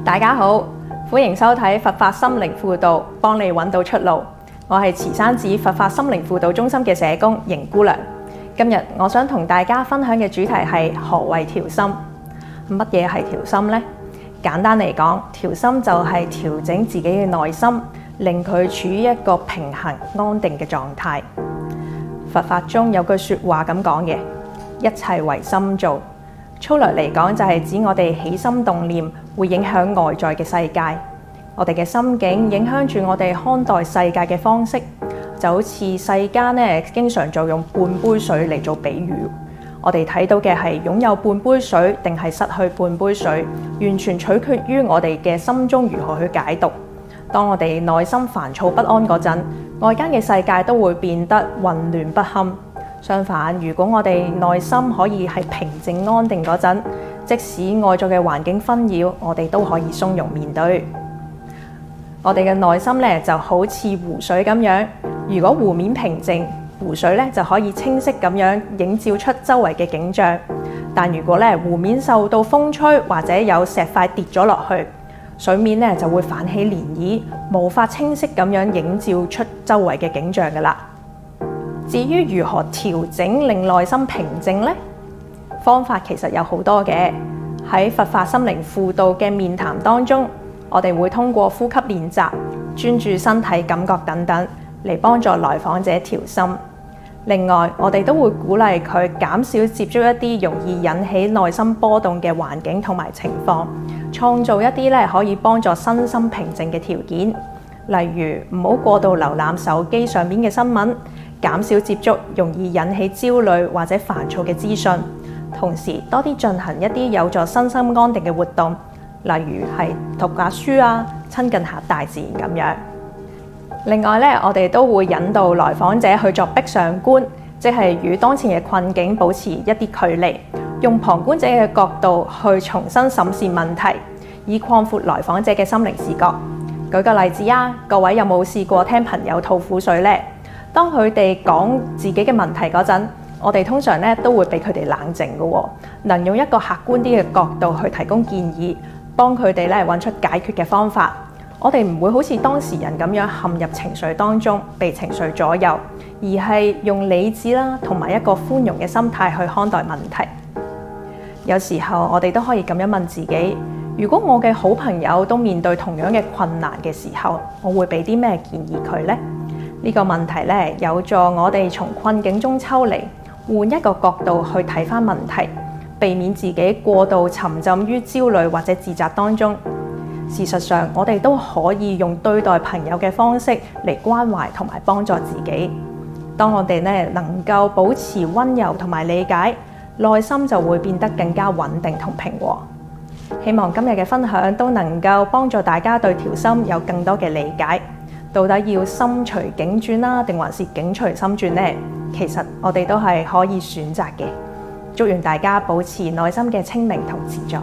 大家好，歡迎收睇佛法心靈輔導，幫你揾到出路。我係慈山寺佛法心靈輔導中心嘅社工瑩姑娘。今日我想同大家分享嘅主題係何謂調心？乜嘢係調心呢？簡單嚟講，調心就係調整自己嘅內心，令佢處於一個平衡安定嘅狀態。佛法中有句說話咁講嘅，一切為心造。粗略嚟講，就係指我哋起心動念會影響外在嘅世界，我哋嘅心境影響住我哋看待世界嘅方式。就好似世間經常就用半杯水嚟做比喻，我哋睇到嘅係擁有半杯水定係失去半杯水，完全取決於我哋嘅心中如何去解讀。當我哋內心煩躁不安嗰陣，外間嘅世界都會變得混亂不堪。相反，如果我哋內心可以係平靜安定嗰陣，即使外在嘅環境紛擾，我哋都可以從容面對。我哋嘅內心就好似湖水咁樣，如果湖面平靜，湖水就可以清晰咁樣映照出周圍嘅景象。但如果湖面受到風吹或者有石塊跌咗落去，水面就會泛起漣漪，無法清晰咁樣映照出周圍嘅景象㗎喇。至於如何調整令內心平靜呢？方法其實有好多嘅。喺佛法心靈輔導嘅面談當中，我哋會通過呼吸練習、專注身體感覺等等嚟幫助來訪者調心。另外，我哋都會鼓勵佢減少接觸一啲容易引起內心波動嘅環境同埋情況，創造一啲可以幫助身心平靜嘅條件。例如唔好過度瀏覽手機上面嘅新聞，減少接觸容易引起焦慮或者煩躁嘅資訊，同時多啲進行一啲有助身心安定嘅活動，例如係讀下書啊，親近下大自然咁樣。另外我哋都會引導來訪者去作壁上觀，即係與當前嘅困境保持一啲距離，用旁觀者嘅角度去重新審視問題，以擴闊來訪者嘅心靈視覺。舉個例子啊，各位有冇試過聽朋友吐苦水呢？當佢哋講自己嘅問題嗰陣，我哋通常都會俾佢哋冷靜嘅喎，能用一個客觀啲嘅角度去提供建議，幫佢哋揾出解決嘅方法。我哋唔會好似當事人咁樣陷入情緒當中，被情緒左右，而係用理智啦，同埋一個寬容嘅心態去看待問題。有時候我哋都可以咁樣問自己：如果我嘅好朋友都面對同樣嘅困難嘅時候，我會俾啲咩建議佢呢？呢個問題有助我哋從困境中抽離，換一個角度去睇返問題，避免自己過度沉浸於焦慮或者自責當中。事實上，我哋都可以用對待朋友嘅方式嚟關懷同埋幫助自己。當我哋能夠保持溫柔同埋理解，內心就會變得更加穩定同平和。希望今日嘅分享都能夠幫助大家對調心有更多嘅理解。到底要心隨境轉啦，定還是境隨心轉呢？其實我哋都係可以選擇嘅。祝願大家保持內心嘅清明同自在。